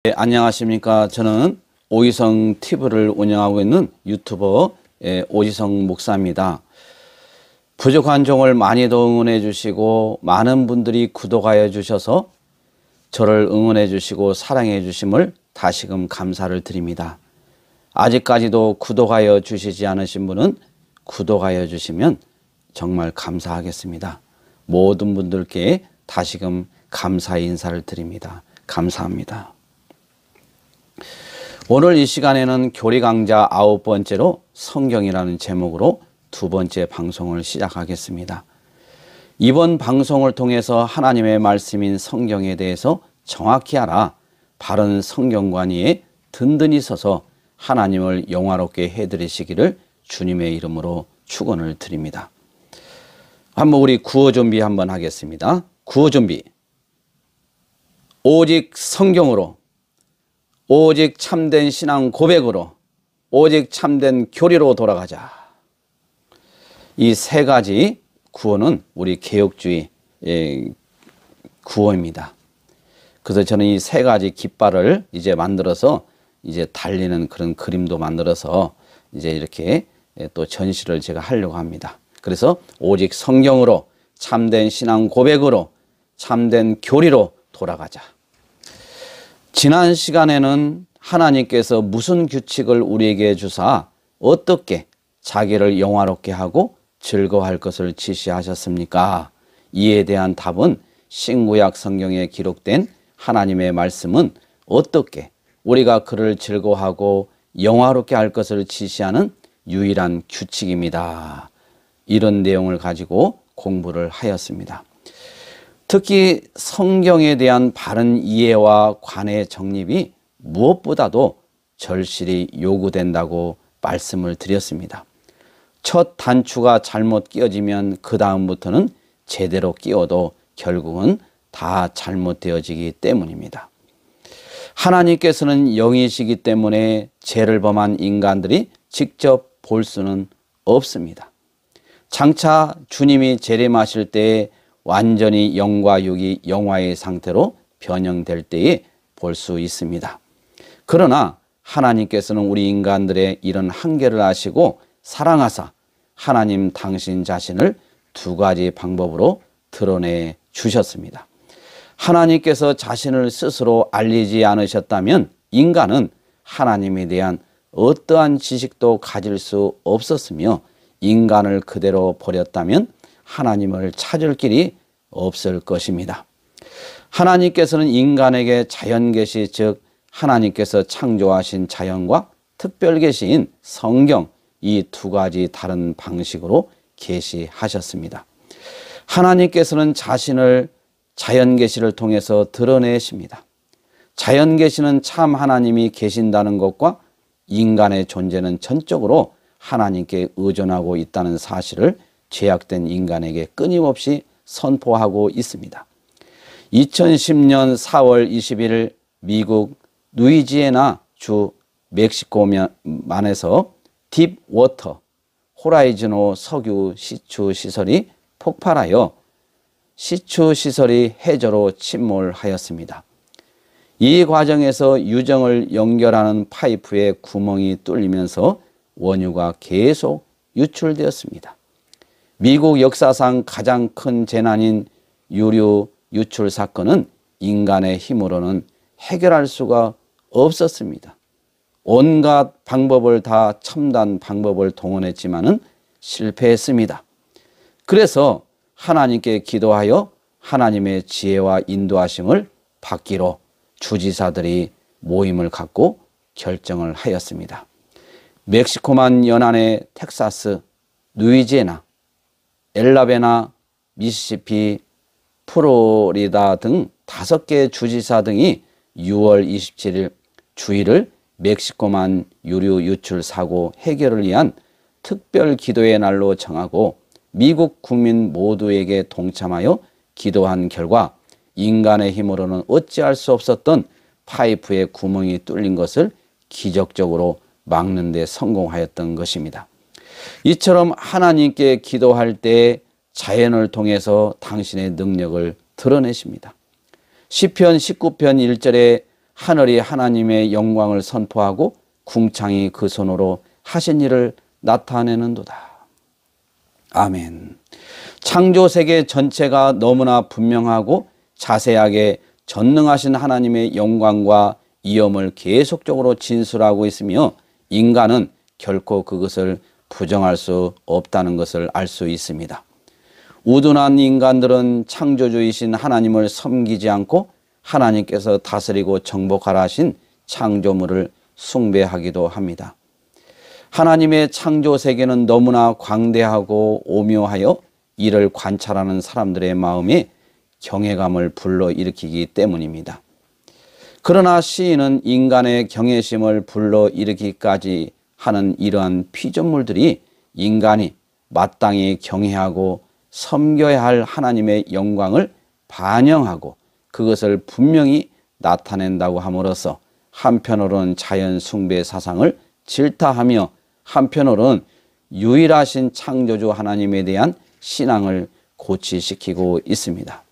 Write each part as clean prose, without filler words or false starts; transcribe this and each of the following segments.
네, 안녕하십니까. 저는 오지성 TV를 운영하고 있는 유튜버 오지성 목사입니다. 부족한 종을 많이도 응원해 주시고 많은 분들이 구독하여 주셔서 저를 응원해 주시고 사랑해 주심을 다시금 감사를 드립니다. 아직까지도 구독하여 주시지 않으신 분은 구독하여 주시면 정말 감사하겠습니다. 모든 분들께 다시금 감사의 인사를 드립니다. 감사합니다. 오늘 이 시간에는 교리 강좌 9번째로 성경이라는 제목으로 두 번째 방송을 시작하겠습니다. 이번 방송을 통해서 하나님의 말씀인 성경에 대해서 정확히 알아 바른 성경관위에 든든히 서서 하나님을 영화롭게 해드리시기를 주님의 이름으로 축원을 드립니다. 한번 우리 구호 준비 한번 하겠습니다. 구호 준비. 오직 성경으로, 오직 참된 신앙 고백으로, 오직 참된 교리로 돌아가자. 이 세 가지 구호는 우리 개혁주의 구호입니다. 그래서 저는 이 세 가지 깃발을 이제 만들어서 이제 달리는 그런 그림도 만들어서 이제 이렇게 또 전시를 제가 하려고 합니다. 그래서 오직 성경으로, 참된 신앙 고백으로, 참된 교리로 돌아가자. 지난 시간에는 하나님께서 무슨 규칙을 우리에게 주사 어떻게 자기를 영화롭게 하고 즐거워할 것을 지시하셨습니까? 이에 대한 답은 신구약 성경에 기록된 하나님의 말씀은 어떻게 우리가 그를 즐거워하고 영화롭게 할 것을 지시하는 유일한 규칙입니다. 이런 내용을 가지고 공부를 하였습니다. 특히 성경에 대한 바른 이해와 관의 정립이 무엇보다도 절실히 요구된다고 말씀을 드렸습니다. 첫 단추가 잘못 끼워지면 그 다음부터는 제대로 끼워도 결국은 다 잘못되어지기 때문입니다. 하나님께서는 영이시기 때문에 죄를 범한 인간들이 직접 볼 수는 없습니다. 장차 주님이 재림하실 때에 완전히 영과 육이 영화의 상태로 변형될 때에 볼 수 있습니다. 그러나 하나님께서는 우리 인간들의 이런 한계를 아시고 사랑하사 하나님 당신 자신을 두 가지 방법으로 드러내 주셨습니다. 하나님께서 자신을 스스로 알리지 않으셨다면 인간은 하나님에 대한 어떠한 지식도 가질 수 없었으며 인간을 그대로 버렸다면 하나님을 찾을 길이 없을 것입니다. 하나님께서는 인간에게 자연계시, 즉 하나님께서 창조하신 자연과 특별계시인 성경, 이 두 가지 다른 방식으로 계시하셨습니다. 하나님께서는 자신을 자연계시를 통해서 드러내십니다. 자연계시는 참 하나님이 계신다는 것과 인간의 존재는 전적으로 하나님께 의존하고 있다는 사실을 죄악된 인간에게 끊임없이 선포하고 있습니다. 2010년 4월 21일 미국 루이지애나 주 멕시코만에서 딥워터 호라이즌호 석유 시추 시설이 폭발하여 시추 시설이 해저로 침몰하였습니다. 이 과정에서 유정을 연결하는 파이프에 구멍이 뚫리면서 원유가 계속 유출되었습니다. 미국 역사상 가장 큰 재난인 유류 유출 사건은 인간의 힘으로는 해결할 수가 없었습니다. 온갖 방법을 다 첨단 방법을 동원했지만은 실패했습니다. 그래서 하나님께 기도하여 하나님의 지혜와 인도하심을 받기로 주지사들이 모임을 갖고 결정을 하였습니다. 멕시코만 연안의 텍사스, 루이지애나, 엘라베나, 미시시피, 플로리다 등 5개 주지사 등이 6월 27일 주일을 멕시코만 유류 유출 사고 해결을 위한 특별 기도의 날로 정하고 미국 국민 모두에게 동참하여 기도한 결과 인간의 힘으로는 어찌할 수 없었던 파이프에 구멍이 뚫린 것을 기적적으로 막는 데 성공하였던 것입니다. 이처럼 하나님께 기도할 때 자연을 통해서 당신의 능력을 드러내십니다. 시편 19편 1절에 하늘이 하나님의 영광을 선포하고 궁창이 그 손으로 하신 일을 나타내는도다. 아멘. 창조 세계 전체가 너무나 분명하고 자세하게 전능하신 하나님의 영광과 이엄을 계속적으로 진술하고 있으며 인간은 결코 그것을 부정할 수 없다는 것을 알 수 있습니다. 우둔한 인간들은 창조주이신 하나님을 섬기지 않고 하나님께서 다스리고 정복하라 하신 창조물을 숭배하기도 합니다. 하나님의 창조 세계는 너무나 광대하고 오묘하여 이를 관찰하는 사람들의 마음에 경외감을 불러일으키기 때문입니다. 그러나 시인은 인간의 경외심을 불러일으키기까지 하는 이러한 피조물들이 인간이 마땅히 경외하고 섬겨야 할 하나님의 영광을 반영하고 그것을 분명히 나타낸다고 함으로써 한편으로는 자연 숭배 사상을 질타하며 한편으로는 유일하신 창조주 하나님에 대한 신앙을 고취시키고 있습니다.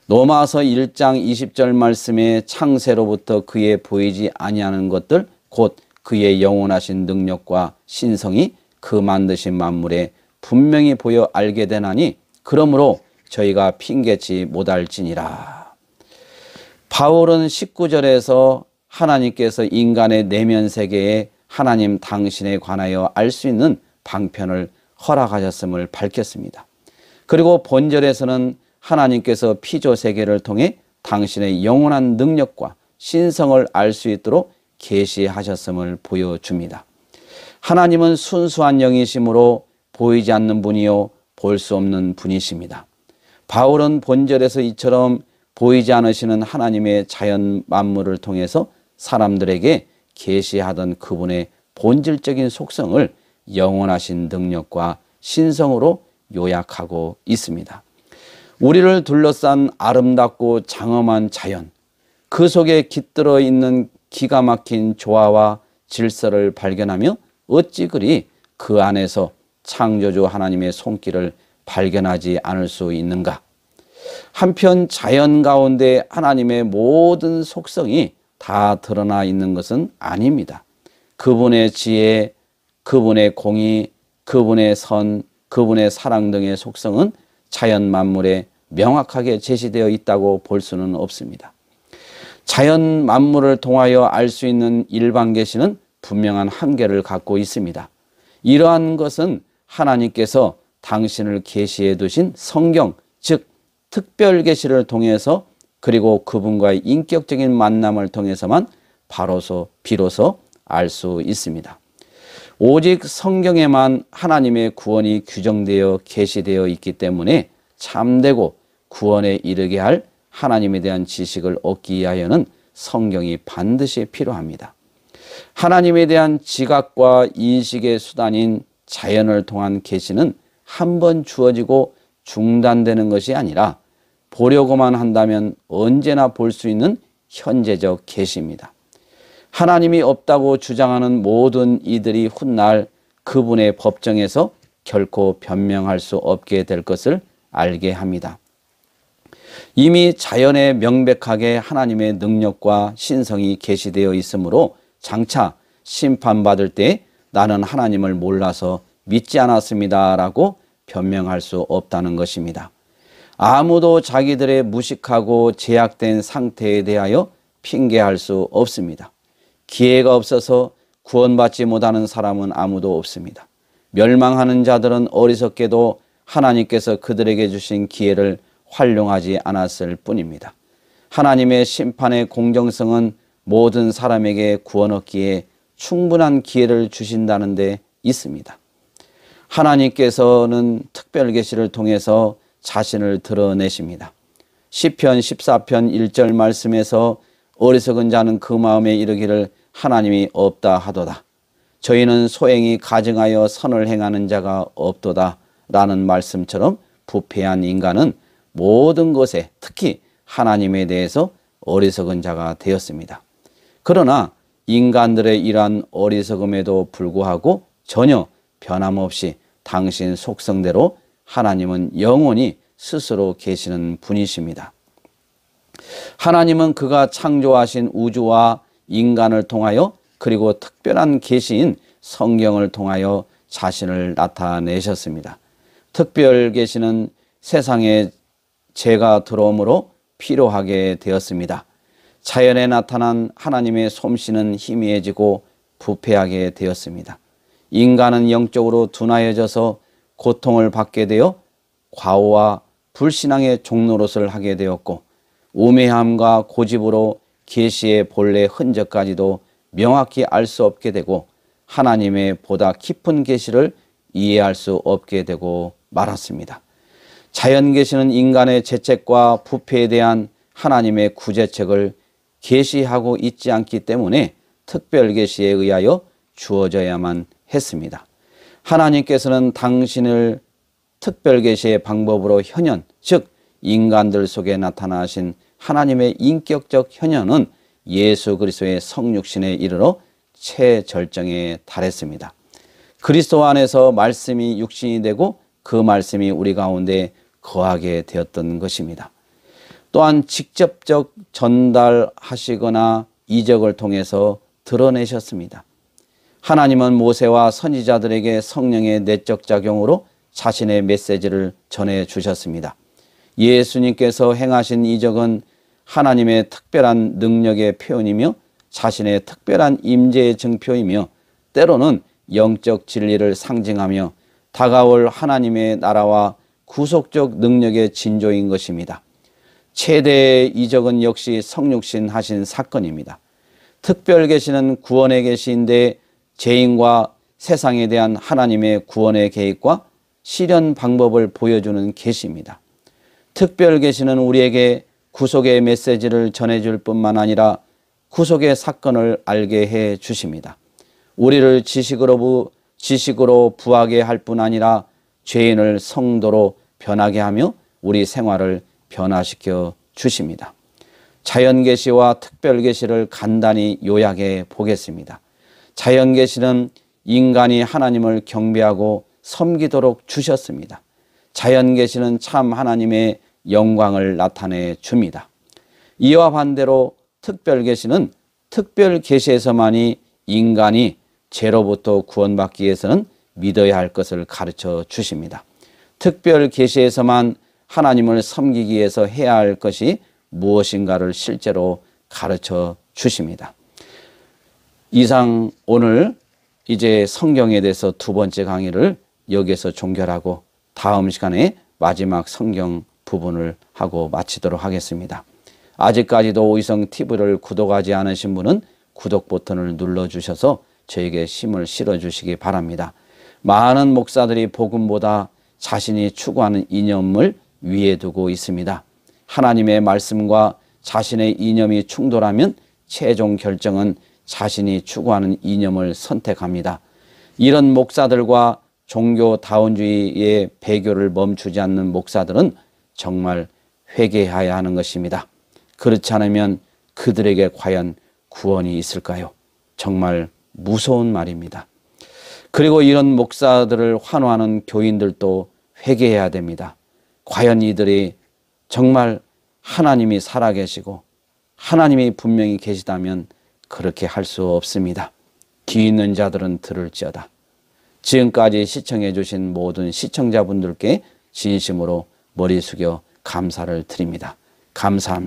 로마서 1장 20절 말씀에 창세로부터 그의 보이지 아니하는 것들 곧 그의 영원하신 능력과 신성이 그 만드신 만물에 분명히 보여 알게 되나니 그러므로 저희가 핑계치 못할지니라. 바울은 19절에서 하나님께서 인간의 내면 세계에 하나님 당신에 관하여 알 수 있는 방편을 허락하셨음을 밝혔습니다. 그리고 본절에서는 하나님께서 피조 세계를 통해 당신의 영원한 능력과 신성을 알 수 있도록 계시하셨음을 보여줍니다. 하나님은 순수한 영이시므로 보이지 않는 분이요 볼 수 없는 분이십니다. 바울은 본절에서 이처럼 보이지 않으시는 하나님의 자연 만물을 통해서 사람들에게 계시하던 그분의 본질적인 속성을 영원하신 능력과 신성으로 요약하고 있습니다. 우리를 둘러싼 아름답고 장엄한 자연, 그 속에 깃들어 있는 기가 막힌 조화와 질서를 발견하며 어찌 그리 그 안에서 창조주 하나님의 손길을 발견하지 않을 수 있는가? 한편 자연 가운데 하나님의 모든 속성이 다 드러나 있는 것은 아닙니다. 그분의 지혜, 그분의 공의, 그분의 선, 그분의 사랑 등의 속성은 자연 만물에 명확하게 제시되어 있다고 볼 수는 없습니다. 자연 만물을 통하여 알 수 있는 일반 계시는 분명한 한계를 갖고 있습니다. 이러한 것은 하나님께서 당신을 계시해 두신 성경, 즉 특별 계시를 통해서 그리고 그분과의 인격적인 만남을 통해서만 비로소 알 수 있습니다. 오직 성경에만 하나님의 구원이 규정되어 계시되어 있기 때문에 참되고 구원에 이르게 할 하나님에 대한 지식을 얻기 위하여는 성경이 반드시 필요합니다. 하나님에 대한 지각과 인식의 수단인 자연을 통한 계시는 한 번 주어지고 중단되는 것이 아니라 보려고만 한다면 언제나 볼 수 있는 현재적 계시입니다. 하나님이 없다고 주장하는 모든 이들이 훗날 그분의 법정에서 결코 변명할 수 없게 될 것을 알게 합니다. 이미 자연에 명백하게 하나님의 능력과 신성이 계시되어 있으므로 장차 심판받을 때 나는 하나님을 몰라서 믿지 않았습니다 라고 변명할 수 없다는 것입니다. 아무도 자기들의 무식하고 제약된 상태에 대하여 핑계할 수 없습니다. 기회가 없어서 구원받지 못하는 사람은 아무도 없습니다. 멸망하는 자들은 어리석게도 하나님께서 그들에게 주신 기회를 활용하지 않았을 뿐입니다. 하나님의 심판의 공정성은 모든 사람에게 구원 얻기에 충분한 기회를 주신다는 데 있습니다. 하나님께서는 특별 계시를 통해서 자신을 드러내십니다. 시편 14편 1절 말씀에서 어리석은 자는 그 마음에 이르기를 하나님이 없다 하도다. 저희는 소행이 가증하여 선을 행하는 자가 없도다 라는 말씀처럼 부패한 인간은 모든 것에 특히 하나님에 대해서 어리석은 자가 되었습니다. 그러나 인간들의 이러한 어리석음에도 불구하고 전혀 변함없이 당신 속성대로 하나님은 영원히 스스로 계시는 분이십니다. 하나님은 그가 창조하신 우주와 인간을 통하여 그리고 특별한 계시인 성경을 통하여 자신을 나타내셨습니다. 특별 계시는 세상에 죄가 들어옴으로 필요하게 되었습니다. 자연에 나타난 하나님의 솜씨는 희미해지고 부패하게 되었습니다. 인간은 영적으로 둔하여져서 고통을 받게 되어 과오와 불신앙의 종노릇을 하게 되었고, 우매함과 고집으로 계시의 본래 흔적까지도 명확히 알 수 없게 되고, 하나님의 보다 깊은 계시를 이해할 수 없게 되고 말았습니다. 자연 계시는 인간의 죄책과 부패에 대한 하나님의 구제책을 계시하고 있지 않기 때문에 특별 계시에 의하여 주어져야만 했습니다. 하나님께서는 당신을 특별 계시의 방법으로 현현, 즉 인간들 속에 나타나신 하나님의 인격적 현현은 예수 그리스도의 성육신에 이르러 최절정에 달했습니다. 그리스도 안에서 말씀이 육신이 되고 그 말씀이 우리 가운데 거하게 되었던 것입니다. 또한 직접적 전달하시거나 이적을 통해서 드러내셨습니다. 하나님은 모세와 선지자들에게 성령의 내적 작용으로 자신의 메시지를 전해 주셨습니다. 예수님께서 행하신 이적은 하나님의 특별한 능력의 표현이며 자신의 특별한 임재의 증표이며 때로는 영적 진리를 상징하며 다가올 하나님의 나라와 구속적 능력의 진조인 것입니다. 최대의 이적은 역시 성육신 하신 사건입니다. 특별 계시는 구원의 계시인데 죄인과 세상에 대한 하나님의 구원의 계획과 실현 방법을 보여주는 계시입니다. 특별 계시는 우리에게 구속의 메시지를 전해줄 뿐만 아니라 구속의 사건을 알게 해 주십니다. 우리를 지식으로 부하게 할 뿐 아니라 죄인을 성도로 변하게 하며 우리 생활을 변화시켜 주십니다. 자연 계시와 특별 계시를 간단히 요약해 보겠습니다. 자연 계시는 인간이 하나님을 경배하고 섬기도록 주셨습니다. 자연 계시는 참 하나님의 영광을 나타내 줍니다. 이와 반대로 특별 계시는 특별 계시에서만이 인간이 죄로부터 구원받기 위해서는 믿어야 할 것을 가르쳐 주십니다. 특별 계시에서만 하나님을 섬기기 위해서 해야 할 것이 무엇인가를 실제로 가르쳐 주십니다. 이상 오늘 이제 성경에 대해서 두 번째 강의를 여기에서 종결하고 다음 시간에 마지막 성경 부분을 하고 마치도록 하겠습니다. 아직까지도 오이성 TV를 구독하지 않으신 분은 구독 버튼을 눌러주셔서 저에게 힘을 실어주시기 바랍니다. 많은 목사들이 복음보다 자신이 추구하는 이념을 위에 두고 있습니다. 하나님의 말씀과 자신의 이념이 충돌하면 최종 결정은 자신이 추구하는 이념을 선택합니다. 이런 목사들과 종교다운주의의 배교를 멈추지 않는 목사들은 정말 회개해야 하는 것입니다. 그렇지 않으면 그들에게 과연 구원이 있을까요? 정말 무서운 말입니다. 그리고 이런 목사들을 환호하는 교인들도 회개해야 됩니다. 과연 이들이 정말 하나님이 살아계시고 하나님이 분명히 계시다면 그렇게 할 수 없습니다. 귀 있는 자들은 들을지어다. 지금까지 시청해 주신 모든 시청자분들께 진심으로 머리 숙여 감사를 드립니다. 감사합니다.